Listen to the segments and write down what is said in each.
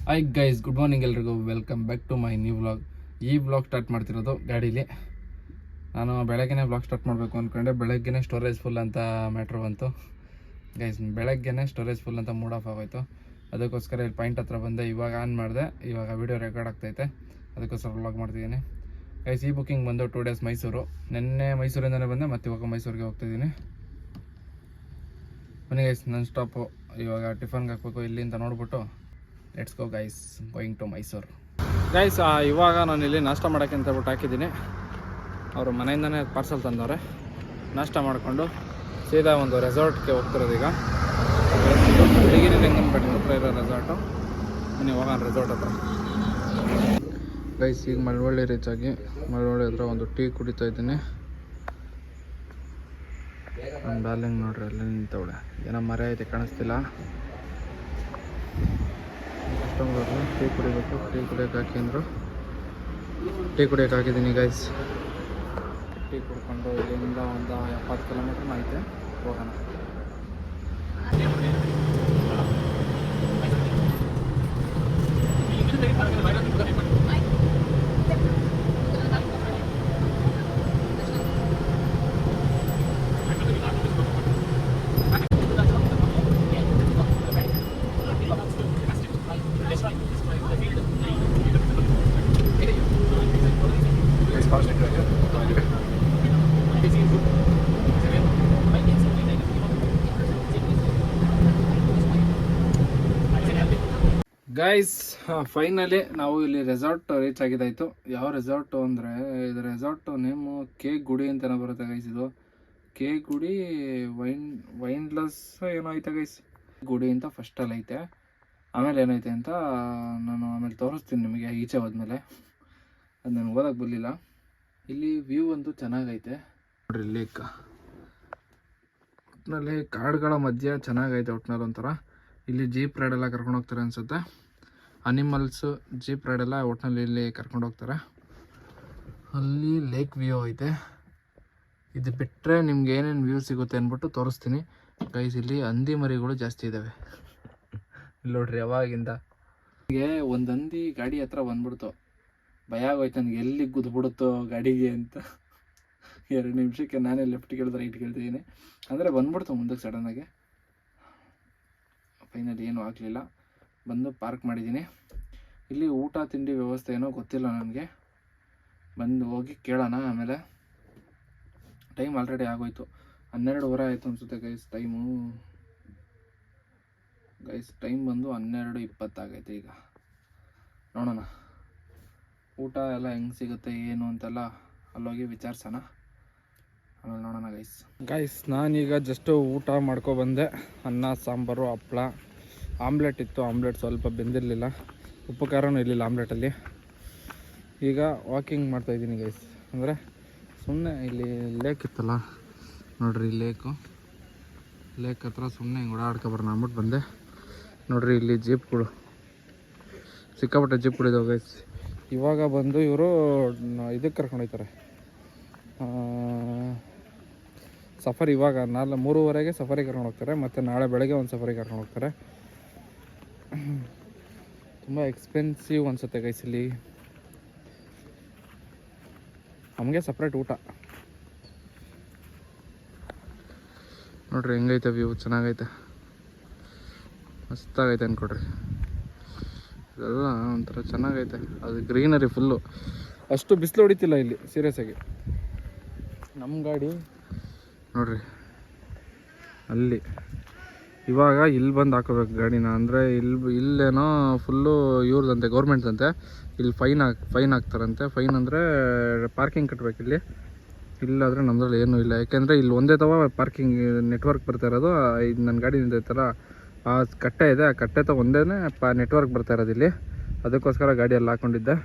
Hi guys, good morning ಎಲ್ರಿಗೂ. Welcome back to my new vlog. ಈ vlog start ಮಾಡ್ತಿರೋದು ಗಾಡೀಲಿ. ನಾನು ಬೆಳಗ್ಗೆನೇ ವ್ಲಾಗ್ ಸ್ಟಾರ್ಟ್ ಮಾಡಬೇಕು ಅಂದ್ಕೊಂಡೆ. ಬೆಳಗ್ಗೆನೇ ಸ್ಟೋರೇಜ್ ಫುಲ್ ಅಂತ ಮ್ಯಾಟ್ರ್ ಬಂತು ಗೈಸ್. ಬೆಳಗ್ಗೆನೇ ಸ್ಟೋರೇಜ್ ಫುಲ್ ಅಂತ ಮೂಡ್ ಆಫ್ ಆಗೋಯ್ತು. ಅದಕ್ಕೋಸ್ಕರ ಇಲ್ಲಿ ಪಾಯಿಂಟ್ ಹತ್ರ ಬಂದೆ. ಇವಾಗ ಆನ್ ಮಾಡಿದೆ. ಇವಾಗ ವೀಡಿಯೋ ರೆಕಾರ್ಡ್ ಆಗ್ತೈತೆ. ಅದಕ್ಕೋಸ್ಕರ ವ್ಲಾಗ್ ಮಾಡ್ತಿದ್ದೀನಿ ಗೈಸ್. ಈ ಬುಕ್ಕಿಂಗ್ ಬಂದು 2 days ಮೈಸೂರು. ನಿನ್ನೆ ಮೈಸೂರಿಂದನೇ ಬಂದೆ, ಮತ್ತು ಇವಾಗ ಮೈಸೂರಿಗೆ ಹೋಗ್ತಾಯಿದ್ದೀನಿ. ಬನ್ನಿ ಗೈಸ್, ನನ್ನ ಸ್ಟಾಪು. ಇವಾಗ ಟಿಫನ್ಗೆ ಹಾಕ್ಬೇಕು. ಇಲ್ಲಿಂದ ನೋಡ್ಬಿಟ್ಟು let's go guys, going to Mysore guys. ಇವಾಗ ನಾನು ಇಲ್ಲಿ ನಾಷ್ಟ ಮಾಡೋಕ್ಕೆ ಅಂತ ಬಿಟ್ಟು ಹಾಕಿದ್ದೀನಿ. ಅವರು ಮನೆಯಿಂದನೇ ಪಾರ್ಸಲ್ ತಂದವ್ರೆ. ನಾಷ್ಟ ಮಾಡಿಕೊಂಡು ಸೀದಾ ಒಂದು ರೆಸಾರ್ಟ್ಗೆ ಹೋಗ್ತಿರೋದು. ಈಗ ಬಿಳಿಗಿರಿ ಲಿಂಗನಬೆಟ್ಟ ಹತ್ರ ಇರೋ ರೆಸಾರ್ಟು. ಬನ್ನಿ ಹೋಗೋಣ ರೆಸಾರ್ಟ್ ಹತ್ರ ಗೈಸ್. ಈಗ ಮಳವಳ್ಳಿ ರೀಚ್ ಆಗಿ ಮಳವಳ್ಳಿ ಹತ್ರ ಒಂದು ಟೀ ಕುಡಿತಾ ಇದ್ದೀನಿ. ನಮ್ಮ ಡಾರ್ಲಿಂಗ್ ನೋಡ್ರಿ ಅಲ್ಲಿ ನಿಂತವಳೆ. ಏನೋ ಮರ ಐತೆ, ಕಾಣಿಸ್ತಿಲ್ಲ. ಕಸ್ಟಮರ್ಗಳು ಟೀ ಕುಡಿಬೇಕು. ಟೀ ಕುಡಿಯೋಕೆ ಹಾಕಿ ಅಂದರು. ಟೀ ಕುಡಿಯೋಕೆ ಹಾಕಿದ್ದೀನಿ ಗೈಸ್. ಟೀ ಕುಡ್ಕೊಂಡು ಇಲ್ಲಿಂದ ಒಂದು 70 ಕಿಲೋಮೀಟ್ರ್ ಐತೆ. ಹೋಗೋಣ. ಗೈಸ್, ಫೈನಲಿ ನಾವು ಇಲ್ಲಿ ರೆಸಾರ್ಟ್ ರೀಚ್ ಆಗಿದ್ದಾಯಿತು. ಯಾವ ರೆಸಾರ್ಟು ಅಂದರೆ, ಇದು ರೆಸಾರ್ಟು ನೇಮು ಕೆ ಗುಡಿ ಅಂತಲೇ ಬರುತ್ತೆ ಗೈಸ್. ಇದು ಕೆ ಗುಡಿ ವೈನ್ಲೆಸ್ ಏನೋ ಐತೆ ಗೈಸ್. ಗುಡಿ ಅಂತ ಫಸ್ಟಲ್ಲಿ ಐತೆ. ಆಮೇಲೆ ಏನೈತೆ ಅಂತ ನಾನು ಆಮೇಲೆ ತೋರಿಸ್ತೀನಿ ನಿಮಗೆ ಈಚೆ ಹೋದ್ಮೇಲೆ. ಅದು ನನಗೆ ಓದಕ್ಕೆ ಬರಲಿಲ್ಲ. ಇಲ್ಲಿ ವ್ಯೂ ಅಂತೂ ಚೆನ್ನಾಗೈತೆ ನೋಡ್ರಿ. ಲೇಕ್ ಒಟ್ಟಿನಲ್ಲಿ ಕಾಡುಗಳ ಮಧ್ಯೆ ಚೆನ್ನಾಗೈತೆ. ಒಟ್ಟಿನಲ್ಲಿ ಒಂಥರ ಇಲ್ಲಿ ಜೀಪ್ ರೈಡೆಲ್ಲ ಕರ್ಕೊಂಡು ಹೋಗ್ತಾರೆ ಅನಿಸುತ್ತೆ. ಅನಿಮಲ್ಸು ಜೀಪ್ ರೈಡೆಲ್ಲ ಒಟ್ಟಿನಲ್ಲಿ ಇಲ್ಲಿ ಕರ್ಕೊಂಡು ಹೋಗ್ತಾರೆ. ಅಲ್ಲಿ ಲೇಕ್ ವ್ಯೂ ಐತೆ. ಇದು ಬಿಟ್ಟರೆ ನಿಮ್ಗೆ ಏನೇನು ವ್ಯೂ ಸಿಗುತ್ತೆ ಅಂದ್ಬಿಟ್ಟು ತೋರಿಸ್ತೀನಿ ಗೈಸ್. ಇಲ್ಲಿ ಹಂದಿ ಮರಿಗಳು ಜಾಸ್ತಿ ಇದ್ದಾವೆ ಇಲ್ಲಿ ನೋಡ್ರಿ. ಯಾವಾಗಿಂದ ನನಗೆ ಒಂದು ಹಂದಿ ಗಾಡಿ ಹತ್ರ ಬಂದ್ಬಿಡ್ತು. ಭಯ ಆಗೋಯ್ತು ನನಗೆ, ಎಲ್ಲಿ ಗುದ್ಬಿಡುತ್ತೋ ಗಾಡಿಗೆ ಅಂತ. 2 ನಿಮಿಷಕ್ಕೆ ನಾನೇ ಲೆಫ್ಟ್ ಕೇಳಿದ್ರೆ ರೈಟ್ ಕೇಳ್ತಿದ್ದೀನಿ. ಅಂದರೆ ಬಂದ್ಬಿಡ್ತು ಮುಂದಕ್ಕೆ ಸಡನ್ನಾಗಿ. ಫೈನಲಿ ಏನೂ ಆಗಲಿಲ್ಲ. ಬಂದು ಪಾರ್ಕ್ ಮಾಡಿದ್ದೀನಿ. ಇಲ್ಲಿ ಊಟ ತಿಂಡಿ ವ್ಯವಸ್ಥೆ ಏನೋ ಗೊತ್ತಿಲ್ಲ ನನಗೆ. ಬಂದು ಹೋಗಿ ಕೇಳೋಣ ಆಮೇಲೆ. ಟೈಮ್ ಆಲ್ರೆಡಿ ಆಗೋಯ್ತು. 12:15 ಆಯಿತು ಅನಿಸುತ್ತೆ ಗೈಸ್ ಟೈಮು. ಗೈಸ್ ಟೈಮ್ ಬಂದು 12:20 ಆಗೈತೆ. ಈಗ ನೋಡೋಣ ಊಟ ಎಲ್ಲ ಹೆಂಗೆ ಸಿಗುತ್ತೆ ಏನು ಅಂತೆಲ್ಲ ಅಲ್ಲೋಗಿ ವಿಚಾರಿಸೋಣ. ಆಮೇಲೆ ನೋಡೋಣ ಗೈಸ್. ನಾನೀಗ ಜಸ್ಟು ಊಟ ಮಾಡ್ಕೊಬಂದೆ. ಅನ್ನ ಸಾಂಬಾರು ಹಪ್ಪಳ, ಆಮ್ಲೆಟ್ ಇತ್ತು. ಆಮ್ಲೆಟ್ ಸ್ವಲ್ಪ ಬೆಂದಿರಲಿಲ್ಲ, ಉಪ್ಪು ಖಾರನೂ ಇರಲಿಲ್ಲ ಆಮ್ಲೆಟಲ್ಲಿ. ಈಗ ವಾಕಿಂಗ್ ಮಾಡ್ತಾಯಿದ್ದೀನಿ ಗೈಸ್. ಅಂದರೆ ಸುಮ್ಮನೆ ಇಲ್ಲಿ ಲೇಕ್ ಇತ್ತಲ್ಲ ನೋಡ್ರಿ. ಲೇಕ್ ಹತ್ರ ಸುಮ್ಮನೆ ಹಿಂಗೆ ಓಡಾಡ್ಕೊಬರೋಣ ಅಂದ್ಬಿಟ್ಟು ಬಂದೆ. ನೋಡ್ರಿ ಇಲ್ಲಿ ಜೀಪ್ಗಳು ಸಿಕ್ಕಾಪಟ್ಟೆ ಜೀಪ್ಗಳಿದ್ದಾವೆ ಗೈಸ್. ಇವಾಗ ಬಂದು ಇವರು ಇದಕ್ಕೆ ಕರ್ಕೊಂಡು ಹೋಗ್ತಾರೆ ಸಫಾರಿ. ಇವಾಗ 3:15ಗೆ ಸಫಾರಿ ಕರ್ಕೊಂಡು ಹೋಗ್ತಾರೆ. ಮತ್ತು ನಾಳೆ ಬೆಳಗ್ಗೆ ಒಂದು ಸಫಾರಿ ಕರ್ಕೊಂಡು ಹೋಗ್ತಾರೆ. ತುಂಬ ಎಕ್ಸ್ಪೆನ್ಸಿವ್ ಅನಿಸುತ್ತೆ ಗೈಸ್. ಇಲ್ಲಿ ನಮಗೆ ಸಪ್ರೇಟ್ ಊಟ. ನೋಡ್ರಿ ಹೆಂಗೈತೆ ವ್ಯೂ. ಚೆನ್ನಾಗೈತೆ, ಮಸ್ತಾಗೈತೆ ಅಂದ್ಕೊಡ್ರಿ. ಇದೆಲ್ಲ ಒಂಥರ ಚೆನ್ನಾಗೈತೆ. ಅದು ಗ್ರೀನರಿ ಫುಲ್ಲು. ಅಷ್ಟು ಬಿಸಿಲು ಹೊಡಿತಿಲ್ಲ ಇಲ್ಲಿ ಸೀರಿಯಸ್ ಆಗಿ. ನಮ್ಮ ಗಾಡಿ ನೋಡ್ರಿ ಅಲ್ಲಿ. ಇವಾಗ ಇಲ್ಲಿ ಬಂದು ಹಾಕೋಬೇಕು ಗಾಡಿನ. ಅಂದರೆ ಇಲ್ಲೇನೋ ಫುಲ್ಲು ಇವ್ರದಂತೆ, ಗೌರ್ಮೆಂಟ್ದಂತೆ. ಇಲ್ಲಿ ಫೈನ್ ಹಾಕ್ತಾರಂತೆ. ಫೈನ್ ಅಂದರೆ ಪಾರ್ಕಿಂಗ್ ಕಟ್ಟಬೇಕು ಇಲ್ಲಿ. ಇಲ್ಲಾದರೆ ನಮ್ಮದ್ರಲ್ಲಿ ಏನೂ ಇಲ್ಲ. ಯಾಕೆಂದರೆ ಇಲ್ಲಿ ಒಂದೇ ಪಾರ್ಕಿಂಗ್ ನೆಟ್ವರ್ಕ್ ಬರ್ತಾ ಇರೋದು. ಇದು ನನ್ನ ಗಾಡಿ ನಿಂತೈತಲ್ಲ, ಆ ಕಟ್ಟೆ ಇದೆ. ಆ ಕಟ್ಟೆ ಒಂದೇ ನೆಟ್ವರ್ಕ್ ಬರ್ತಾ ಇರೋದು ಇಲ್ಲಿ. ಅದಕ್ಕೋಸ್ಕರ ಗಾಡಿಯಲ್ಲಿ ಹಾಕ್ಕೊಂಡಿದ್ದೆ.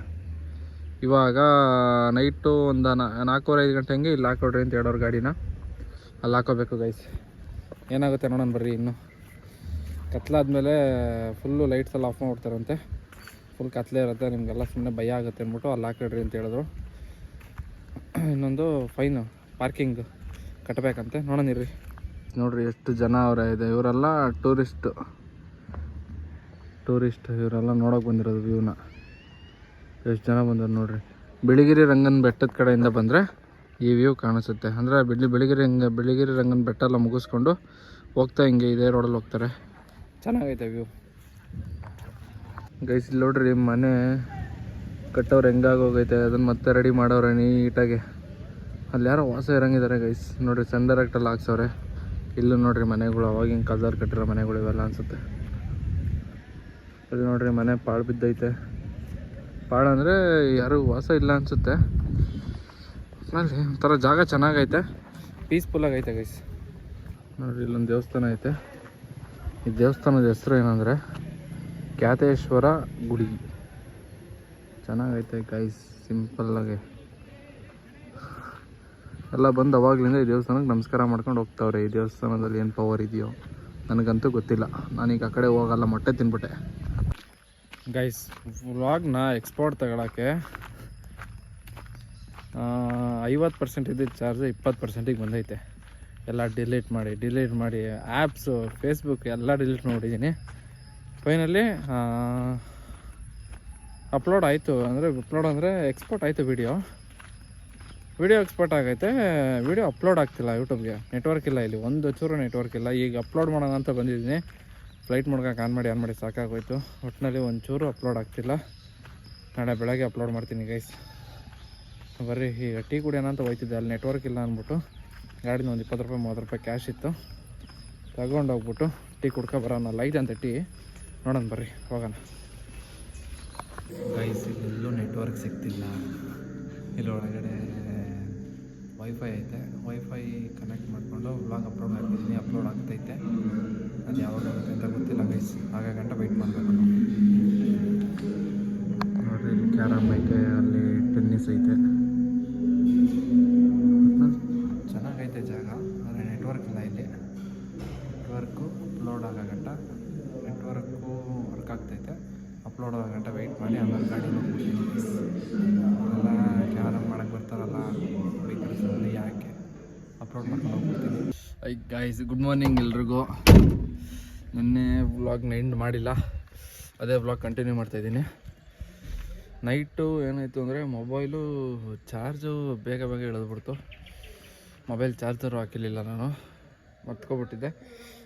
ಇವಾಗ ನೈಟು ಒಂದು 4:30-5 ಗಂಟೆ ಹಂಗೆ ಇಲ್ಲಿ ಹಾಕೊಡ್ರಿ ಅಂತ ಹೇಳೋರು ಗಾಡಿನ. ಅಲ್ಲಿ ಹಾಕೋಬೇಕು ಗೈಸ್. ಏನಾಗುತ್ತೆ ನೋಡೋಣ ಬರ್ರಿ. ಇನ್ನು ಕತ್ಲಾದ್ಮೇಲೆ ಫುಲ್ಲು ಲೈಟ್ಸ್ ಎಲ್ಲ ಆಫ್ ಮಾಡ್ಬಿಡ್ತಾರಂತೆ. ಫುಲ್ ಕತ್ಲೇ ಇರುತ್ತೆ, ನಿಮಗೆಲ್ಲ ಸುಮ್ಮನೆ ಭಯ ಆಗುತ್ತೆ ಅಂದ್ಬಿಟ್ಟು ಅಲ್ಲಿ ಹಾಕೊಡ್ರಿ ಅಂತ ಹೇಳಿದ್ರು. ಇನ್ನೊಂದು ಫೈನು ಪಾರ್ಕಿಂಗ್ ಕಟ್ಟಬೇಕಂತೆ. ನೋಡೋಣ ಇರ್ರಿ. ನೋಡ್ರಿ ಎಷ್ಟು ಜನ ಅವರೇ ಇದೆ. ಇವರೆಲ್ಲ ಟೂರಿಸ್ಟ್. ಟೂರಿಸ್ಟ್ ಇವರೆಲ್ಲ ನೋಡೋಕೆ ಬಂದಿರೋದು ವ್ಯೂನ. ಎಷ್ಟು ಜನ ಬಂದರು ನೋಡ್ರಿ. ಬಿಳಿಗಿರಿ ರಂಗನ ಬೆಟ್ಟದ ಕಡೆಯಿಂದ ಬಂದರೆ ಈ ವ್ಯೂ ಕಾಣಿಸುತ್ತೆ. ಅಂದರೆ ಬಿಳಿಗಿರಿ ರಂಗನ ಬೆಟ್ಟ ಎಲ್ಲ ಮುಗಿಸ್ಕೊಂಡು ಹೋಗ್ತಾ ಹಿಂಗೆ ಇದೇ ರೋಡಲ್ಲಿ ಹೋಗ್ತಾರೆ. ಚೆನ್ನಾಗೈತೆ ವ್ಯೂ ಗೈಸ್. ಇಲ್ಲಿ ನೋಡ್ರಿ ಮನೆ ಕಟ್ಟೋರು ಹೆಂಗಾಗೋಗೈತೆ, ಅದನ್ನು ಮತ್ತೆ ರೆಡಿ ಮಾಡೋರೆ ನೀಟಾಗಿ. ಅಲ್ಲಿ ಯಾರೋ ವಾಸ ಇರಂಗಿದ್ದಾರೆ ಗೈಸ್ ನೋಡ್ರಿ. ಸನ್ ಡೈರೆಕ್ಟಲ್ಲಿ ಹಾಕ್ಸವ್ರೆ. ಇಲ್ಲೂ ನೋಡ್ರಿ ಮನೆಗಳು ಅವಾಗಿನ ಕಾಲದವ್ರು ಕಟ್ಟಿರೋ ಮನೆಗಳು ಇವೆಲ್ಲ ಅನಿಸುತ್ತೆ. ಇಲ್ಲಿ ನೋಡ್ರಿ ಮನೆ ಪಾಳು ಬಿದ್ದೈತೆ. ಪಾಳು ಅಂದರೆ ಯಾರು ವಾಸ ಇಲ್ಲ ಅನಿಸುತ್ತೆ. ಅಲ್ಲಿ ಒಂಥರ ಜಾಗ ಚೆನ್ನಾಗೈತೆ, ಪೀಸ್ಫುಲ್ಲಾಗೈತೆ ಗೈಸ್. ನೋಡ್ರಿ ಇಲ್ಲೊಂದು ದೇವಸ್ಥಾನ ಐತೆ. ಈ ದೇವಸ್ಥಾನದ ಹೆಸರು ಏನಂದರೆ ಕ್ಯಾತೇಶ್ವರ ಗುಡಿ. ಚೆನ್ನಾಗೈತೆ ಗೈಸ್, ಸಿಂಪಲ್ಲಾಗಿ ಎಲ್ಲ ಬಂದು ಅವಾಗಲಿಂದ ಈ ದೇವಸ್ಥಾನಕ್ಕೆ ನಮಸ್ಕಾರ ಮಾಡ್ಕೊಂಡು ಹೋಗ್ತಾವ್ರೆ. ಈ ದೇವಸ್ಥಾನದಲ್ಲಿ ಏನು ಪವರ್ ಇದೆಯೋ ನನಗಂತೂ ಗೊತ್ತಿಲ್ಲ. ನಾನೀಗ ಆ ಕಡೆ ಹೋಗಲ್ಲ, ಮೊಟ್ಟೆ ತಿನ್ಬಿಟ್ಟೆ ಗೈಸ್. ವ್ಲಾಗ್ನ ಎಕ್ಸ್ಪೋರ್ಟ್ ತಗೊಳ್ಳೋಕ್ಕೆ 50% ಇದ್ದಿದ್ದು ಚಾರ್ಜ್ 20%ಗೆ ಬಂದೈತೆ. ಎಲ್ಲ ಡಿಲೀಟ್ ಮಾಡಿ ಆ್ಯಪ್ಸು, ಫೇಸ್ಬುಕ್ ಎಲ್ಲ ಡಿಲೀಟ್ ಮಾಡಿದ್ದೀನಿ. ಫೈನಲಿ ಅಪ್ಲೋಡ್ ಆಯಿತು. ಅಂದರೆ ಎಕ್ಸ್ಪೋರ್ಟ್ ಆಯಿತು. ವಿಡಿಯೋ ಎಕ್ಸ್ಪೋರ್ಟ್ ಆಗೈತೆ. ವಿಡಿಯೋ ಅಪ್ಲೋಡ್ ಆಗ್ತಿಲ್ಲ ಯೂಟ್ಯೂಬ್ಗೆ. ನೆಟ್ವರ್ಕ್ ಇಲ್ಲ ಇಲ್ಲಿ, ಒಂದು ಚೂರು ನೆಟ್ವರ್ಕ್ ಇಲ್ಲ. ಈಗ ಅಪ್ಲೋಡ್ ಮಾಡೋಣ ಅಂತ ಬಂದಿದ್ದೀನಿ. ಫ್ಲೈಟ್ ಮಾಡ್ಕೊಂಡು ಆನ್ ಮಾಡಿ ಸಾಕಾಗೋಯ್ತು. ಒಟ್ಟಿನಲ್ಲಿ ಒಂಚೂರು ಅಪ್ಲೋಡ್ ಆಗ್ತಿಲ್ಲ. ನಾಳೆ ಬೆಳಗ್ಗೆ ಅಪ್ಲೋಡ್ ಮಾಡ್ತೀನಿ ಗೈಸ್. ಬರ್ರಿ ಈಗ ಟೀ ಕುಡಿಯೋಣ ಅಂತ ಹೋಯ್ತಿದ್ದೆ. ಅಲ್ಲಿ ನೆಟ್ವರ್ಕ್ ಇಲ್ಲ ಅಂದ್ಬಿಟ್ಟು ಗಾಡಿನ ಒಂದು 20 ರೂಪಾಯಿ 30 ರೂಪಾಯಿ ಕ್ಯಾಶ್ ಇತ್ತು, ತಗೊಂಡೋಗ್ಬಿಟ್ಟು ಟೀ ಕುಡ್ಕೊ ಬರೋಣ. ಲೈಟ್ ಅಂತ ಟೀ ನೋಡೋಣ, ಬರ್ರಿ ಹೋಗೋಣ ಗೈಸ್. ಇಲ್ಲೆಲ್ಲೂ ನೆಟ್ವರ್ಕ್ ಸಿಗ್ತಿಲ್ಲ. ಇಲ್ಲೊಳಗಡೆ ವೈಫೈ ಐತೆ. ವೈಫೈ ಕನೆಕ್ಟ್ ಮಾಡಿಕೊಂಡು ವ್ಲಾಗ್ ಅಪ್ಲೋಡ್ ಆಗ್ತೈತೆ. ಅದು ಯಾವಾಗ ಆಗುತ್ತೆ ಅಂತ ಗೊತ್ತಿಲ್ಲ ಗೈಸ್. ಆಗ ಗಂಟೆ ವೆಯ್ಟ್ ಮಾಡಬೇಕು. ನೋಡಿರಿ ಇಲ್ಲಿ ಕ್ಯಾರಮ್ ಐತೆ, ಅಲ್ಲಿ ಟೆನ್ನಿಸ್ ಐತೆ. ಚೆನ್ನಾಗೈತೆ ಜಾಗ, ಆದರೆ ನೆಟ್ವರ್ಕ್ ಇಲ್ಲ ಇಲ್ಲಿ. ನೆಟ್ವರ್ಕು ಅಪ್ಲೋಡ್ ಆಗೋ ಗಂಟ ನೆಟ್ವರ್ಕು ವರ್ಕ್ ಆಗ್ತೈತೆ. ಅಪ್ಲೋಡ್ ಆಗೋ ಗಂಟ ವೆಯ್ಟ್ ಮಾಡಿ ಆಮೇಲೆ ಗಾಡಿ ಎಲ್ಲ ಕ್ಯಾರಮ್ ಮಾಡೋಕ್ಕೆ ಬರ್ತಾರಲ್ಲ ವೆಹಿಕಲ್ಸಲ್ಲಿ, ಯಾಕೆ ಅಪ್ಲೋಡ್ ಮಾಡ್ಕೊಂಡು ಹೋಗ್ಬಿಡ್ತೀನಿ. ಗೈಸ್ ಗುಡ್ ಮಾರ್ನಿಂಗ್ ಎಲ್ರಿಗೂ. ನಿನ್ನೆ ವ್ಲಾಗ್ನ ಎಂಡ್ ಮಾಡಿಲ್ಲ, ಅದೇ ವ್ಲಾಗ್ ಕಂಟಿನ್ಯೂ ಮಾಡ್ತಾಯಿದ್ದೀನಿ. ನೈಟು ಏನಾಯಿತು ಅಂದರೆ ಮೊಬೈಲು ಚಾರ್ಜು ಬೇಗ ಇಳಿದ್ಬಿಡ್ತು. ಮೊಬೈಲ್ ಚಾರ್ಜರು ಹಾಕಿರಲಿಲ್ಲ, ನಾನು ಮತ್ಕೊಬಿಟ್ಟಿದ್ದೆ.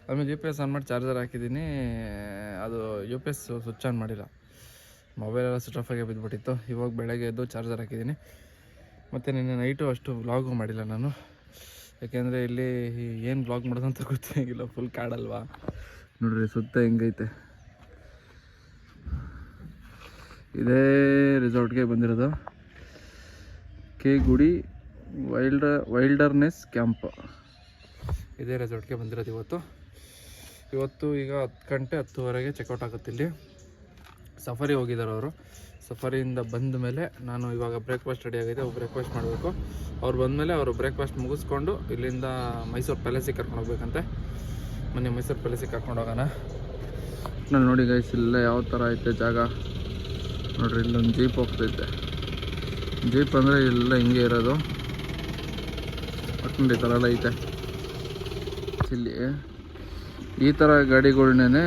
ಆಮೇಲೆ UPS ಆನ್ ಮಾಡಿ ಚಾರ್ಜರ್ ಹಾಕಿದ್ದೀನಿ. ಅದು UPS ಸ್ವಿಚ್ ಆನ್ ಮಾಡಿಲ್ಲ, ಮೊಬೈಲೆಲ್ಲ ಸ್ವಿಚ್ ಆಫಾಗೆ ಬಿದ್ದುಬಿಟ್ಟಿತ್ತು. ಇವಾಗ ಬೆಳಗ್ಗೆ ಎದ್ದು ಚಾರ್ಜರ್ ಹಾಕಿದ್ದೀನಿ. ಮತ್ತು ನಿನ್ನೆ ನೈಟು ಅಷ್ಟು ವ್ಲಾಗು ಮಾಡಿಲ್ಲ ನಾನು, ಯಾಕೆಂದರೆ ಇಲ್ಲಿ ಏನು ವ್ಲಾಗ್ ಮಾಡೋದಂತ ಗೊತ್ತಾಗಿಲ್ಲ. ಫುಲ್ ಕಾಡಲ್ವಾ ನೋಡ್ರಿ, ಸುತ್ತ ಹೆಂಗೈತೆ. ಇದೇ ರೆಸಾರ್ಟ್ಗೆ ಬಂದಿರೋದು, ಕೆ ಗುಡಿ ವೈಲ್ಡರ್ನೆಸ್ ಕ್ಯಾಂಪ್. ಇದೇ ರೆಸಾರ್ಟ್ಗೆ ಬಂದಿರೋದು ಇವತ್ತು. ಈಗ 10 ಗಂಟೆ 10:30ಗೆ ಚೆಕ್ಔಟ್ ಆಗುತ್ತೆ. ಇಲ್ಲಿ ಸಫಾರಿ ಹೋಗಿದ್ದಾರೆ ಅವರು. ಸಫಾರಿಯಿಂದ ಬಂದ ಮೇಲೆ ನಾನು ಇವಾಗ ಬ್ರೇಕ್ಫಾಸ್ಟ್ ರೆಡಿ ಆಗಿದೆ, ಬ್ರೇಕ್ಫಾಸ್ಟ್ ಮಾಡಬೇಕು. ಅವ್ರು ಬಂದಮೇಲೆ ಅವರು ಬ್ರೇಕ್ಫಾಸ್ಟ್ ಮುಗಿಸ್ಕೊಂಡು ಇಲ್ಲಿಂದ ಮೈಸೂರು ಪ್ಯಾಲೇಸಿಗೆ ಕರ್ಕೊಂಡು ಹೋಗ್ಬೇಕಂತೆ. ಮೊನ್ನೆ ಮೈಸೂರು ಪ್ಯಾಲೇಸಿಗೆ ಕರ್ಕೊಂಡು ಹೋಗೋಣ. ನಾನು ನೋಡಿ ಗೈಸ್, ಇಲ್ಲ ಯಾವ ಥರ ಐತೆ ಜಾಗ ನೋಡ್ರಿ. ಇಲ್ಲೊಂದು ಜೀಪ್ ಹೋಗ್ತೈತೆ. ಜೀಪ್ ಅಂದರೆ ಇಲ್ಲ ಹಿಂಗೆ ಇರೋದು, ಒಟ್ಟು ಈ ಥರ ಎಲ್ಲ ಐತೆ. ಇಲ್ಲಿ ಈ ಥರ ಗಾಡಿಗಳ್ನೇ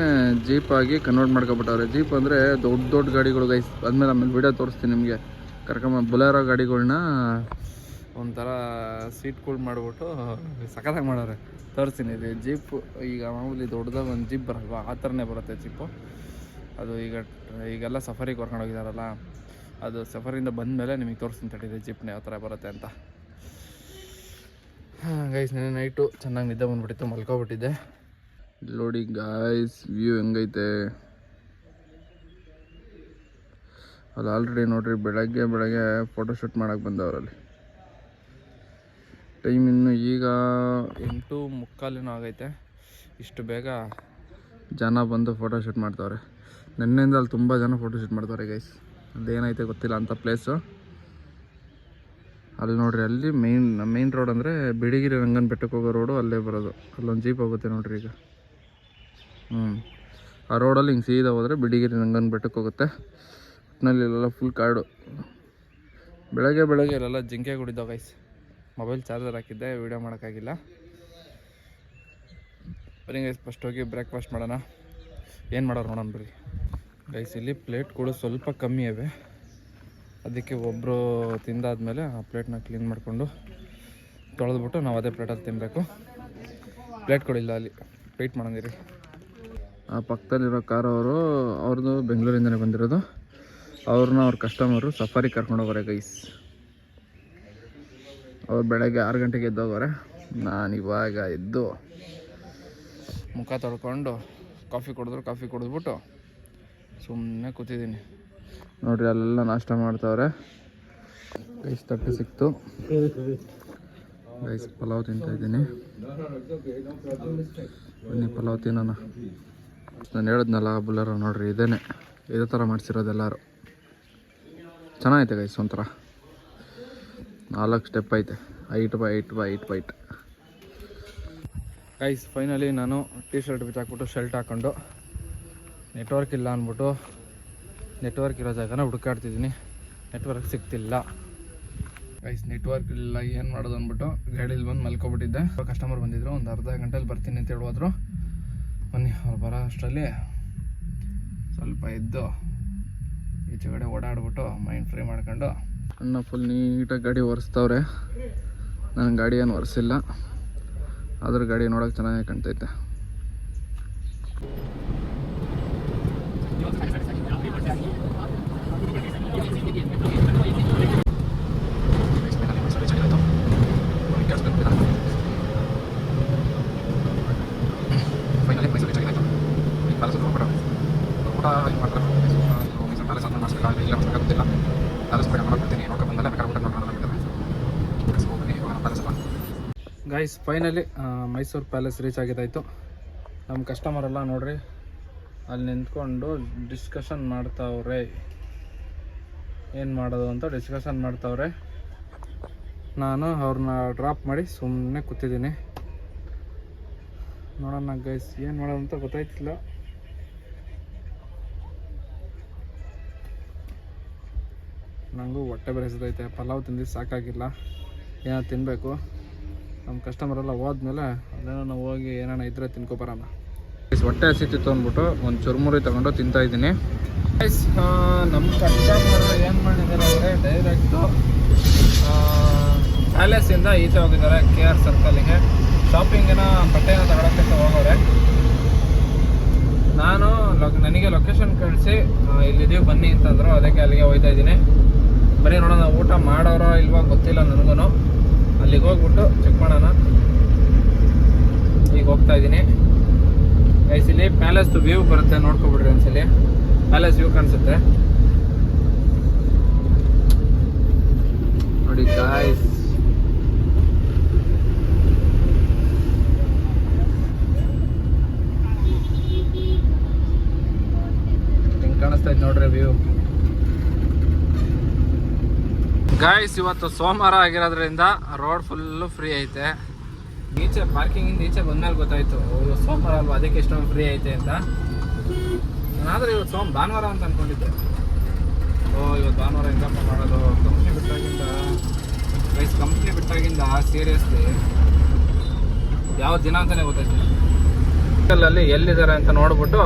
ಜೀಪಾಗಿ ಕನ್ವರ್ಟ್ ಮಾಡ್ಕೊಬಿಟ್ಟವ್ರೆ. ಜೀಪ್ ಅಂದರೆ ದೊಡ್ಡ ಗಾಡಿಗಳು ಗೈಸ್. ಆಮೇಲೆ ವೀಡಿಯೋ ತೋರಿಸ್ತೀನಿ ನಿಮಗೆ. ಬೊಲೆರೋ ಗಾಡಿಗಳ್ನ ಒಂಥರ ಸೀಟ್ಗಳು ಮಾಡಿಬಿಟ್ಟು ಸಖತ್ತಾಗಿ ಮಾಡೋರೆ, ತೋರಿಸ್ತೀನಿ. ಇದು ಜೀಪು ಈಗ ಮಾಮೂಲಿ ದೊಡ್ಡದಾಗ ಒಂದು ಜೀಪ್ ಬರಲ್ವ, ಆ ಥರನೇ ಬರುತ್ತೆ ಜೀಪು. ಅದು ಈಗೆಲ್ಲ ಸಫಾರಿಗೆ ಕರ್ಕೊಂಡು ಹೋಗಿದ್ದಾರಲ್ಲ, ಅದು ಸಫಾರಿಯಿಂದ ಬಂದಮೇಲೆ ನಿಮಗೆ ತೋರಿಸ್ತೀನಿ ತಡೀರಿ ಜೀಪ್ನ ಯಾವ ಥರ ಬರುತ್ತೆ ಅಂತ. ಗೈಸ್ ನೆನ್ನೆ ನೈಟು ಚೆನ್ನಾಗಿ ನಿದ್ದೆ ಬಂದುಬಿಟ್ಟಿತ್ತು, ಮಲ್ಕೊಬಿಟ್ಟಿದ್ದೆ. ನೋಡಿ ಗಾಯ್ಸ್ ವ್ಯೂ ಹೆಂಗೈತೆ. ಅಲ್ಲಿ ಆಲ್ರೆಡಿ ನೋಡ್ರಿ ಬೆಳಗ್ಗೆ ಫೋಟೋಶೂಟ್ ಮಾಡೋಕ್ಕೆ ಬಂದವರಲ್ಲಿ. ಟೈಮ್ ಇನ್ನು ಈಗ 8:45 ಆಗೈತೆ. ಇಷ್ಟು ಬೇಗ ಜನ ಬಂದು ಫೋಟೋಶೂಟ್ ಮಾಡ್ತಾವ್ರೆ. ನೆನ್ನೆಯಿಂದ ಅಲ್ಲಿ ತುಂಬ ಜನ ಫೋಟೋಶೂಟ್ ಮಾಡ್ತಾರೆ ಗೈಸ್. ಅದೇನೈತೆ ಗೊತ್ತಿಲ್ಲ ಅಂತ ಪ್ಲೇಸು. ಅಲ್ಲಿ ನೋಡ್ರಿ, ಅಲ್ಲಿ ಮೇನ್ ರೋಡ್ ಅಂದರೆ ಬಿಳಿಗಿರಿ ರಂಗನ ಬೆಟ್ಟಕ್ಕೆ ಹೋಗೋ ರೋಡು ಅಲ್ಲೇ ಬರೋದು. ಅಲ್ಲೊಂದು ಜೀಪ್ ಹೋಗುತ್ತೆ ನೋಡ್ರಿ ಈಗ. ಆ ರೋಡಲ್ಲಿ ಹಿಂಗೆ ಸೀದಾ ಹೋದರೆ ಬಿಳಿಗಿರಿ ರಂಗನ ಬೆಟ್ಟಕ್ಕೆ ಹೋಗುತ್ತೆ. ಒಟ್ಟಿನಲ್ಲಿ ಇಲ್ಲೆಲ್ಲ ಫುಲ್ ಕಾಡು. ಬೆಳಗ್ಗೆ ಇಲ್ಲೆಲ್ಲ ಜಿಂಕೆ ಗುಡಿದ್ದಾವೆ ಗೈಸ್. ಮೊಬೈಲ್ ಚಾರ್ಜರ್ ಹಾಕಿದ್ದೆ, ವೀಡಿಯೋ ಮಾಡೋಕ್ಕಾಗಿಲ್ಲ. ಬರೀ ಗೈಸ್ ಫಸ್ಟ್ ಹೋಗಿ ಬ್ರೇಕ್ಫಾಸ್ಟ್ ಮಾಡೋಣ. ಏನು ಮಾಡೋರು ನೋಡೋಣ ಬರ್ರಿ. ಗೈಸ್ ಇಲ್ಲಿ ಪ್ಲೇಟ್ ಕೂಡ ಸ್ವಲ್ಪ ಕಮ್ಮಿ ಇವೆ, ಅದಕ್ಕೆ ಒಬ್ಬರು ತಿಂದಾದ್ಮೇಲೆ ಆ ಪ್ಲೇಟ್ನ ಕ್ಲೀನ್ ಮಾಡಿಕೊಂಡು ತೊಳೆದ್ಬಿಟ್ಟು ನಾವು ಅದೇ ಪ್ಲೇಟಲ್ಲಿ ತಿನ್ನಬೇಕು. ಪ್ಲೇಟ್ ಕೊಡಿಲ್ಲ ಅಲ್ಲಿ, ವೆಯ್ಟ್ ಮಾಡೋದಿರಿ. ಆ ಪಕ್ಕದಲ್ಲಿರೋ ಕಾರವರು ಅವ್ರದ್ದು ಬೆಂಗಳೂರಿಂದನೇ ಬಂದಿರೋದು. ಅವ್ರನ್ನ ಅವ್ರ ಕಸ್ಟಮರು ಸಫಾರಿ ಕರ್ಕೊಂಡು ಹೋಗೋರೆ ಗೈಸ್. ಅವ್ರು ಬೆಳಗ್ಗೆ 6 ಗಂಟೆಗೆ ಎದ್ದೋಗೋರೆ. ನಾನು ಇವಾಗ ಎದ್ದು ಮುಖ ತೊಳ್ಕೊಂಡು ಕಾಫಿ ಕುಡಿದ್ಬಿಟ್ಟು ಸುಮ್ಮನೆ ಕೂತಿದ್ದೀನಿ. ನೋಡಿರಿ ಅಲ್ಲೆಲ್ಲ ನಾಷ್ಟ ಮಾಡ್ತಾವ್ರೆ. ಗೈಸ್ ತಟ್ಟೆ ಸಿಕ್ತು. ಗೈಸ್ ಪಲಾವ್ ತಿಂತಾಯಿದ್ದೀನಿ. ಬನ್ನಿ ಪಲಾವ್ ತಿನ್ನೋಣ. ನಾನು ಹೇಳಿದ್ನಲ್ಲ ಬುಲ್ಲರು ನೋಡ್ರಿ, ಇದೇ ಥರ ಮಾಡಿಸಿರೋದೆಲ್ಲರೂ. ಚೆನ್ನಾಗೈತೆ ಗೈಸ್, ಒಂಥರ 4 ಸ್ಟೆಪ್ ಐತೆ, 8 by 8 by 8 by 8. Guys finally ನಾನು ಟೀ ಶರ್ಟ್ ಬಿಚ್ಚಾಕ್ಬಿಟ್ಟು ಶರ್ಟ್ ಹಾಕ್ಕೊಂಡು ನೆಟ್ವರ್ಕ್ ಇಲ್ಲ ಅಂದ್ಬಿಟ್ಟು ನೆಟ್ವರ್ಕ್ ಇರೋ ಜಾಗನ ಹುಡುಕಾಡ್ತಿದ್ದೀನಿ. ನೆಟ್ವರ್ಕ್ ಸಿಗ್ತಿಲ್ಲ ಗೈಸ್, ನೆಟ್ವರ್ಕ್ ಇಲ್ಲ, ಏನು ಮಾಡೋದು ಅಂದ್ಬಿಟ್ಟು ಗಾಡೀಲಿ ಬಂದು ಮಲ್ಕೊಬಿಟ್ಟಿದ್ದೆ. ಕಸ್ಟಮರ್ ಬಂದಿದ್ರು, ಒಂದು ಅರ್ಧ ಗಂಟೆಲಿ ಬರ್ತೀನಿ ಅಂತ ಹೇಳೋದ್ರು. ಬನ್ನಿ ಅವ್ರು ಬರೋ ಅಷ್ಟರಲ್ಲಿ ಸ್ವಲ್ಪ ಎದ್ದು ಈಚೆ ಕಡೆ ಓಡಾಡ್ಬಿಟ್ಟು ಮೈಂಡ್ ಫ್ರೀ ಮಾಡ್ಕೊಂಡು. ಅಣ್ಣ ಫುಲ್ ನೀಟಾಗಿ ಗಾಡಿ ಒರೆಸ್ತವ್ರೆ. ನನ್ನ ಗಾಡಿ ಏನು ಒರೆಸಿಲ್ಲ, ಆದ್ರೆ ಗಾಡಿ ನೋಡೋಕೆ ಚೆನ್ನಾಗಿ ಕಾಣ್ತೈತೆ. Guys finally Mysore Palace reach ಆಗಿದ್ದಾಯಿತು. ನಮ್ಮ ಕಸ್ಟಮರೆಲ್ಲ ನೋಡ್ರಿ ಅಲ್ಲಿ ನಿಂತ್ಕೊಂಡು ಡಿಸ್ಕಷನ್ ಮಾಡ್ತಾವ್ರೆ, ಏನು ಮಾಡೋದು ಅಂತ ಡಿಸ್ಕಷನ್ ಮಾಡ್ತಾವ್ರೆ. ನಾನು ಅವ್ರನ್ನ ಡ್ರಾಪ್ ಮಾಡಿ ಸುಮ್ಮನೆ ಕೂತಿದ್ದೀನಿ. ನೋಡೋಣ ಗೈಸ್ ಏನು ಮಾಡೋದು ಅಂತ ಗೊತ್ತಾಯ್ತಿಲ್ಲ. ನನಗೂ ಹೊಟ್ಟೆ ಬೆರೆಸಿದೈತೆ, ಪಲಾವ್ ತಿಂದು ಸಾಕಾಗಿಲ್ಲ, ಏನೋ ತಿನ್ನಬೇಕು. ನಮ್ಮ ಕಸ್ಟಮರೆಲ್ಲ ಹೋದ್ಮೇಲೆ ಅದೇನೋ ನಾವು ಹೋಗಿ ಏನಾನ ಇದ್ರೆ ತಿನ್ಕೊಬರೋಣ. ಹೊಟ್ಟೆ ಹಸಿತಿತ್ತು ಅಂದ್ಬಿಟ್ಟು ಒಂದು ಚುರುಮುರಿ ತೊಗೊಂಡು ತಿಂತಾಯಿದ್ದೀನಿ. ನಮ್ಮ ಕಸ್ಟಮರು ಏನು ಮಾಡಿದ್ದಾರೆ ಅಂದರೆ ಡೈರೆಕ್ಟು ಪ್ಯಾಲೇಸಿಂದ ಈಚೆ ಹೋಗಿದ್ದಾರೆ KR ಸರ್ಕಲಿಗೆ. ಶಾಪಿಂಗಿನ ಬಟ್ಟೆನ ತಗೊಳಕ್ಕೆ ಹೋಗೋರೆ. ನಾನು ನನಗೆ ಲೊಕೇಶನ್ ಕಳಿಸಿ ಇಲ್ಲಿದ್ದೀವಿ ಬನ್ನಿ ಅಂತಂದರು, ಅದಕ್ಕೆ ಅಲ್ಲಿಗೆ ಹೋಗ್ತಾ ಇದ್ದೀನಿ. ಬರೀ ನೋಡೋಣ ಊಟ ಮಾಡೋರೋ ಇಲ್ವೋ ಗೊತ್ತಿಲ್ಲ ನನಗೂ. ಅಲ್ಲಿಗೆ ಹೋಗ್ಬಿಟ್ಟು ಚೆಕ್ ಮಾಡೋಣ. ಈಗ ಹೋಗ್ತಾ ಇದ್ದೀನಿ ಗೈಸ್. ಇಲ್ಲಿ ಪ್ಯಾಲೇಸ್ದು ವ್ಯೂ ಬರುತ್ತೆ, ನೋಡ್ಕೊಬಿಡ್ರಿ ಒಂದ್ಸಲಿ. ಪ್ಯಾಲೇಸ್ ವ್ಯೂ ಕಾಣಿಸುತ್ತೆ ನೋಡಿ ಗೈಸ್. ಹಿಂಗೆ ಕಾಣಿಸ್ತಾ ಇದೆ ನೋಡ್ರಿ ವ್ಯೂ. ಗೈಸ್ ಇವತ್ತು ಸೋಮವಾರ ಆಗಿರೋದ್ರಿಂದ ರೋಡ್ ಫುಲ್ಲು ಫ್ರೀ ಐತೆ. ಈಚೆ ಪಾರ್ಕಿಂಗಿಂದ ಈಚೆ ಬಂದ್ಮೇಲೆ ಗೊತ್ತಾಯ್ತು ಸೋಮವಾರ ಅಲ್ವಾ, ಅದಕ್ಕೆ ಎಷ್ಟೊಂದು ಫ್ರೀ ಐತೆ ಅಂತ. ನಾನಾದರೆ ಇವತ್ತು ಭಾನುವಾರ ಅಂತ ಅಂದ್ಕೊಂಡಿದ್ದೆ. ಇವತ್ತು ಭಾನುವಾರ ಹೆಂಗಪ್ಪ ಮಾಡೋದು. ಕಂಪ್ನಿ ಬಿಟ್ಟಾಗಿಂದ ಸೀರಿಯಸ್ಲಿ ಯಾವ ದಿನ ಅಂತಲೇ ಗೊತ್ತಾಯ್ತು. ಅಲ್ಲಿ ಎಲ್ಲಿದ್ದಾರೆ ಅಂತ ನೋಡ್ಬಿಟ್ಟು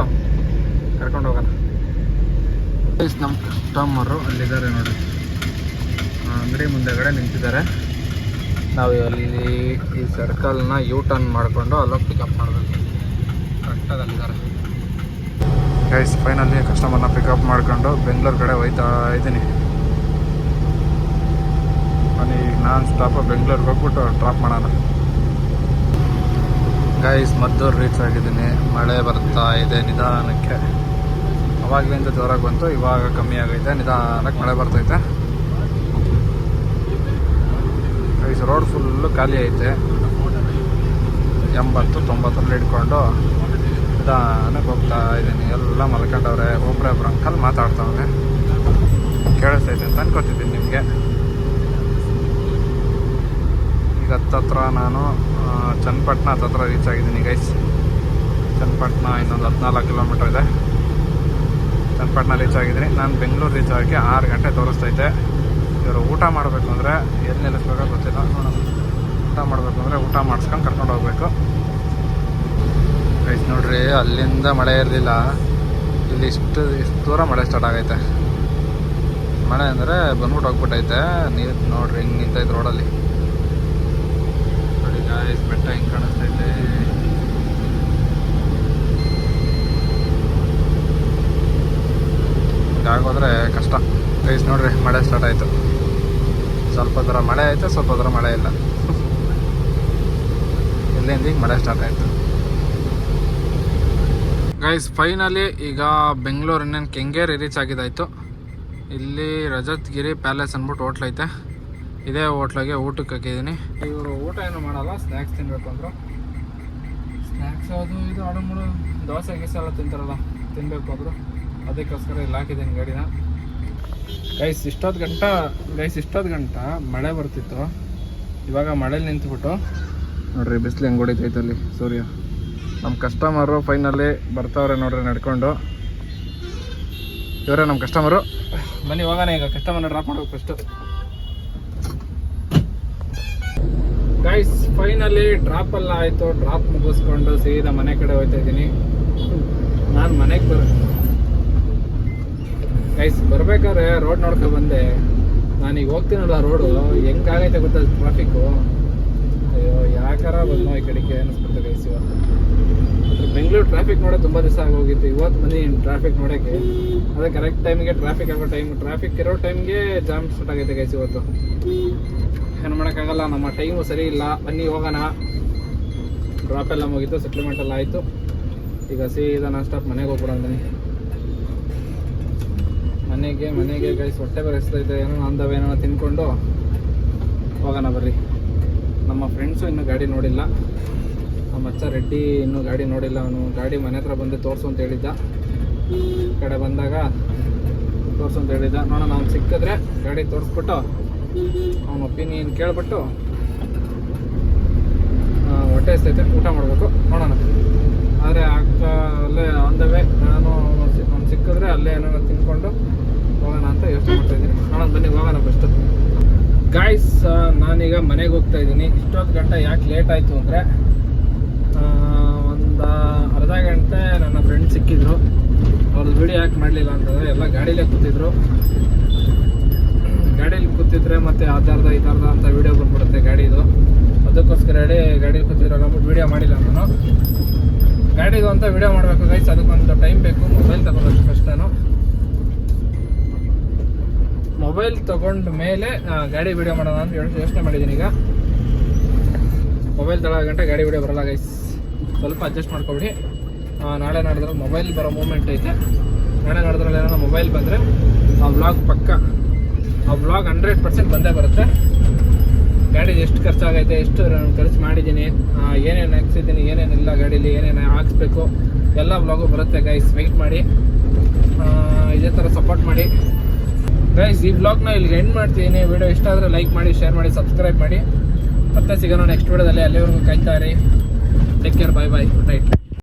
ಕರ್ಕೊಂಡು ಹೋಗೋಣ. ನಮ್ಮ ಕಸ್ಟಮರು ಅಲ್ಲಿದ್ದಾರೆ ನೋಡಿ, ಅಂಗಡಿ ಮುಂದೆಗಡೆ ನಿಂತಿದ್ದಾರೆ. ನಾವು ಅಲ್ಲಿ ಈ ಸರ್ಕಲ್ನ ಟರ್ನ್ ಮಾಡಿಕೊಂಡು ಅಲ್ಲೋಗಿ ಪಿಕಪ್ ಮಾಡಬೇಕು. ಕರೆಕ್ಟಾಗಿ ಅಲ್ಲಿದ್ದಾರೆ ಗೈಸ್. ಫೈನಲಿ ಕಸ್ಟಮರ್ನ ಪಿಕಪ್ ಮಾಡ್ಕೊಂಡು ಬೆಂಗಳೂರು ಕಡೆ ಹೋಯ್ತಾ ಇದ್ದೀನಿ. ನಾನು ಈಗ ಸ್ಟಾಪ ಬೆಂಗಳೂರಿಗೆ ಹೋಗ್ಬಿಟ್ಟು ಡ್ರಾಪ್ ಮಾಡೋಣ. ಗೈಸ್ ಮದ್ದೂರು ರೀಚ್ ಆಗಿದ್ದೀನಿ. ಮಳೆ ಬರ್ತಾ ಇದೆ ನಿಧಾನಕ್ಕೆ. ಅವಾಗಲಿಂದ ಜೋರಾಗಿ ಬಂತು, ಇವಾಗ ಕಮ್ಮಿ ಆಗೈತೆ, ನಿಧಾನಕ್ಕೆ ಮಳೆ ಬರ್ತೈತೆ. ಗೈಸ್ ರೋಡ್ ಫುಲ್ಲು ಖಾಲಿ ಐತೆ. 80-90 ಹಿಡ್ಕೊಂಡು ನಿಧಾನಕ್ಕೆ ಹೋಗ್ತಾ ಇದ್ದೀನಿ. ಎಲ್ಲ ಮಲ್ಕೊಂಡವ್ರೆ. ಒಬ್ಬೊಬ್ರು ಅಂಕಲ್ ಮಾತಾಡ್ತಾವ್ರೆ, ಕೇಳಿಸ್ತೈತೆ ಅಂತ ಅನ್ಕೋತಿದ್ದೀನಿ ನಿಮಗೆ. ಈಗ ಹತ್ತತ್ರ ನಾನು ಚನ್ನಪಟ್ಟಣ ಹತ್ತತ್ರ ರೀಚ್ ಆಗಿದ್ದೀನಿ ಗೈಸ್. ಚನ್ನಪಟ್ಟಣ ಇನ್ನೊಂದು 14 ಕಿಲೋಮೀಟರ್ ಇದೆ. ಚನ್ನಪಟ್ಟಣ ರೀಚ್ ಆಗಿದ್ದೀನಿ. ನಾನು ಬೆಂಗಳೂರು ರೀಚ್ ಆಗೋಕ್ಕೆ 6 ಗಂಟೆ ತೋರಿಸ್ತೈತೆ. ಇವರು ಊಟ ಮಾಡಬೇಕು ಅಂದರೆ ಎಲ್ಲಿ ನಿಲ್ಲಿಸ್ಬೇಕೋ ಗೊತ್ತಿಲ್ಲ. ಊಟ ಮಾಡಬೇಕು ಅಂದರೆ ಊಟ ಮಾಡಿಸ್ಕೊಂಡು ಕರ್ಕೊಂಡು ಹೋಗ್ಬೇಕು ಗೈಸ್. ನೋಡ್ರಿ ಅಲ್ಲಿಂದ ಮಳೆ ಇರಲಿಲ್ಲ, ಇಲ್ಲಿ ಇಷ್ಟು ದೂರ ಮಳೆ ಸ್ಟಾರ್ಟ್ ಆಗೈತೆ. ಮಳೆ ಅಂದರೆ ಬಂದ್ಬಿಟ್ಟು ಹೋಗ್ಬಿಟ್ಟೈತೆ. ನೀರು ನೋಡ್ರಿ ಹಿಂಗೆ ನಿಂತೈತೆ ರೋಡಲ್ಲಿ. ನೋಡಿ ಗಾಯ್ಸ್, ಬೆಟ್ಟ ಹಿಂಗೆ ಕಾಣಿಸ್ತೈತೆ. ಹಿಂಗಾಗೋದ್ರೆ ಕಷ್ಟ ಗೈಸ್. ನೋಡ್ರಿ ಮಳೆ ಸ್ಟಾರ್ಟ್ ಆಯಿತು. ಸ್ವಲ್ಪ ದೂರ ಮಳೆ ಆಯಿತು, ಸ್ವಲ್ಪ ದೂರ ಮಳೆ ಇಲ್ಲ. ಇಲ್ಲಿಂದ ಈಗ ಮಳೆ ಸ್ಟಾರ್ಟ್ ಆಯಿತು ಗೈಸ್. ಫೈನಲಿ ಈಗ ಬೆಂಗಳೂರು ಇನ್ನೇನು ಕೆಂಗೇರಿ ರೀಚ್ ಆಗಿದ್ದಾಯಿತು. ಇಲ್ಲಿ ರಜತ್ಗಿರಿ ಪ್ಯಾಲೇಸ್ ಅಂದ್ಬಿಟ್ಟು ಹೋಟ್ಲ್ ಐತೆ. ಇದೇ ಹೋಟ್ಲಿಗೆ ಊಟಕ್ಕೆ ಹಾಕಿದ್ದೀನಿ. ಇವರು ಊಟ ಏನು ಮಾಡಲ್ಲ, ಸ್ನ್ಯಾಕ್ಸ್ ತಿನ್ನಬೇಕು ಅಂದರು. ಸ್ನ್ಯಾಕ್ಸ್ ಅದು ಇದು ಆರ್ಡರ್ ಮಾಡು, ದೋಸೆ ಗೀಸೆ ಎಲ್ಲ ತಿಂತಾರಲ್ಲ, ತಿನ್ನಬೇಕು ಅಂದರು. ಅದಕ್ಕೋಸ್ಕರ ಇಲ್ಲಿ ಹಾಕಿದ್ದೀನಿ ಗಾಡಿನ. ಗೈಸ್ ಇಷ್ಟೊತ್ತು ಗಂಟ ಮಳೆ ಬರ್ತಿತ್ತು. ಇವಾಗ ಮಳೇಲಿ ನಿಂತ್ಬಿಟ್ಟು ನೋಡ್ರಿ ಬಿಸಿಲು ಹೆಂಗೆ ಹೊಡಿತೈತೆ ಅಲ್ಲಿ ಸೂರ್ಯ. ನಮ್ಮ ಕಸ್ಟಮರು ಫೈನಲಿ ಬರ್ತಾವ್ರೆ ನೋಡ್ರಿ ನಡ್ಕೊಂಡು. ಇವರೇ ನಮ್ಮ ಕಸ್ಟಮರು. ಬನ್ನಿ ಹೋಗೋಣ ಈಗ ಕಸ್ಟಮರ್ನ ಡ್ರಾಪ್ ಮಾಡ್ಬೇಕು ಫಸ್ಟು. ಗೈಸ್ ಫೈನಲಿ ಡ್ರಾಪ್ ಎಲ್ಲ ಆಯಿತು. ಡ್ರಾಪ್ ಮುಗಿಸ್ಕೊಂಡು ಸೀದಾ ಮನೆ ಕಡೆ ಹೋಗ್ತಾ ಇದ್ದೀನಿ. ನಾನು ಮನೆಗೆ ಗೈಸ್ ಬರ್ಬೇಕಾದ್ರೆ ರೋಡ್ ನೋಡ್ಕೊ ಬಂದೆ. ನಾನೀಗ ಹೋಗ್ತೀನಲ್ಲ ರೋಡು ಹೆಂಗಾಗೈತೆ ಗೊತ್ತಾ ಟ್ರಾಫಿಕ್ಕು. ಅಯ್ಯೋ ಯಾಕಾರ ಬಂದೋ ಈ ಕಡೆಗೆ ಅನ್ನಿಸ್ಬಿಡ್ತು ಗೈಸ್. ಇವತ್ತು ಬೆಂಗಳೂರು ಟ್ರಾಫಿಕ್ ನೋಡೋಕೆ ತುಂಬ ದಿವಸ ಆಗೋಗಿತ್ತು. ಇವತ್ತು ಬನ್ನಿ ಟ್ರಾಫಿಕ್ ನೋಡೋಕ್ಕೆ. ಅದೇ ಕರೆಕ್ಟ್ ಟೈಮಿಗೆ ಟ್ರಾಫಿಕ್ ಆಗೋ ಟ್ರಾಫಿಕ್ ಇರೋ ಟೈಮ್ಗೆ ಜಾಮ್ ಸ್ಟಾರ್ಟ್ ಆಗೈತೆ ಗೈಸ್. ಇವತ್ತು ಏನು ಮಾಡೋಕ್ಕಾಗಲ್ಲ, ನಮ್ಮ ಟೈಮು ಸರಿ ಇಲ್ಲ. ಬನ್ನಿ ಹೋಗೋಣ. ಡ್ರಾಪ್ ಎಲ್ಲ ಮುಗೀತು, ಸೆಟ್ಲ್ಮೆಂಟ್ ಎಲ್ಲ ಆಯಿತು. ಈಗ ಸೀದಾ ನಾನ್ ಸ್ಟಾಪ್ ಮನೆಗೆ ಹೋಗ್ಬಿಡೋಣ. ಬನ್ನಿ ಮನೆಗೆ ಗೈಸ್. ಹೊಟ್ಟೆ ಬರೆಸ್ತೈತೆ. ಏನೋ ಅಂದವ ಏನೋ ತಿನ್ಕೊಂಡು ಹೋಗೋಣ ಬರ್ರಿ. ನಮ್ಮ ಫ್ರೆಂಡ್ಸು ಇನ್ನೂ ಗಾಡಿ ನೋಡಿಲ್ಲ. ನಮ್ಮ ಮಚ್ಚ ರೆಡ್ಡಿ ಇನ್ನೂ ಗಾಡಿ ನೋಡಿಲ್ಲ. ಅವನು ಗಾಡಿ ಮನೆ ಹತ್ರ ಬಂದು ತೋರಿಸು ಅಂತ ಹೇಳಿದ್ದ. ಈ ಕಡೆ ಬಂದಾಗ ತೋರಿಸು ಅಂತ ಹೇಳಿದ್ದ. ನೋಡೋಣ, ಅವ್ನು ಸಿಕ್ಕಿದ್ರೆ ಗಾಡಿ ತೋರಿಸ್ಬಿಟ್ಟು ಅವನ ಒಪಿನಿಯನ್ ಕೇಳ್ಬಿಟ್ಟು ಹೊಟ್ಟೆ ಎಸ್ತೈತೆ ಊಟ ಮಾಡಬೇಕು. ನೋಡೋಣ. ಆದರೆ ಅಲ್ಲೇ ಅಂದವೇ ನಾನು ಅವ್ನು ಸಿಕ್ಕಿದ್ರೆ ಅಲ್ಲೇ ಏನೋ ತಿನ್ಕೊಂಡು ಹೋಗೋಣ ಅಂತ ಯೋಚನೆ ಮಾಡ್ತಾಯಿದ್ದೀನಿ. ನೋಡೋಣ ಬನ್ನಿ ಹೋಗೋಣ ಫಸ್ಟು. ಗಾಯ್ಸ್ ನಾನೀಗ ಮನೆಗೆ ಹೋಗ್ತಾ ಇದ್ದೀನಿ. ಇಷ್ಟೊತ್ತು ಗಂಟೆ ಯಾಕೆ ಲೇಟ್ ಆಯಿತು ಅಂದರೆ ಒಂದು ಅರ್ಧ ಗಂಟೆ ನನ್ನ ಫ್ರೆಂಡ್ ಸಿಕ್ಕಿದ್ರು. ಅವ್ರದ್ದು ವೀಡಿಯೋ ಯಾಕೆ ಮಾಡಲಿಲ್ಲ ಅಂತಂದರೆ ಎಲ್ಲ ಗಾಡೀಲೇ ಕೂತಿದ್ರು. ಗಾಡೀಲಿ ಕೂತಿದ್ರೆ ಮತ್ತು ಅದಾರ್ಧ ಇದಾರ್ಧ ಅಂತ ವೀಡಿಯೋ ಬಂದ್ಬಿಡುತ್ತೆ ಗಾಡಿದು. ಅದಕ್ಕೋಸ್ಕರ ಗಾಡೀಲಿ ಕೂತಿದ್ರು ಅಂದ್ಬಿಟ್ಟು ವೀಡಿಯೋ ಮಾಡಿಲ್ಲ ನಾನು. ಗಾಡಿದು ಅಂತ ವೀಡಿಯೋ ಮಾಡಬೇಕು ಗೈಸ್. ಅದಕ್ಕೊಂದು ಟೈಮ್ ಬೇಕು. ಮೊಬೈಲ್ ತಗೋಬೇಕು ಫಸ್ಟ್. ನಾನು ಮೊಬೈಲ್ ತೊಗೊಂಡ ಮೇಲೆ ಗಾಡಿ ವೀಡಿಯೋ ಮಾಡೋಣ ಅಂತ ಯೋಚನೆ ಮಾಡಿದ್ದೀನಿ. ಈಗ ಮೊಬೈಲ್ ತಗೊಳ್ಳೋ ಗಂಟೆ ಗಾಡಿ ವೀಡಿಯೋ ಬರೋಲ್ಲ ಗೈಸ್. ಸ್ವಲ್ಪ ಅಡ್ಜಸ್ಟ್ ಮಾಡ್ಕೊಬಿಡಿ. ನಾಳೆ ನಾಡಿದ್ರಲ್ಲಿ ಮೊಬೈಲ್ ಬರೋ ಮೂಮೆಂಟ್ ಐತೆ. ನಾಳೆ ನಾಡಿದ್ರಲ್ಲಿ ಏನೋ ಮೊಬೈಲ್ ಬಂದರೆ ಆ ವ್ಲಾಗ್ ಪಕ್ಕ, ಆ ವ್ಲಾಗ್ 100% ಬಂದೇ ಬರುತ್ತೆ. ಗಾಡಿಗೆ ಎಷ್ಟು ಖರ್ಚಾಗೈತೆ, ಎಷ್ಟು ಖರ್ಚು ಮಾಡಿದ್ದೀನಿ, ಏನೇನು ಹಾಕ್ಸಿದ್ದೀನಿ, ಏನೇನಿಲ್ಲ ಗಾಡೀಲಿ, ಏನೇನು ಹಾಕ್ಸ್ಬೇಕು ಎಲ್ಲ ವ್ಲಾಗು ಬರುತ್ತೆ ಗೈಸ್. ವೆಯ್ಟ್ ಮಾಡಿ, ಇದೇ ಥರ ಸಪೋರ್ಟ್ ಮಾಡಿ ಗೈಸ್. ಈ ವ್ಲಾಗ್ನ ಇಲ್ಲಿಗೆ ಎಂಡ್ ಮಾಡ್ತೀನಿ. ವಿಡಿಯೋ ಇಷ್ಟ ಆದರೆ ಲೈಕ್ ಮಾಡಿ, ಶೇರ್ ಮಾಡಿ, ಸಬ್ಸ್ಕ್ರೈಬ್ ಮಾಡಿ. ಮತ್ತೆ ಸಿಗೋಣ ನೆಕ್ಸ್ಟ್ ವಿಡಿಯೋದಲ್ಲಿ. ಅಲ್ಲಿವರೆಗೂ ಕಾಯ್ತಾ ಇರಿ. ಟೇಕ್ ಕೇರ್, ಬಾಯ್ ಬಾಯ್, ಗುಡ್ ನೈಟ್.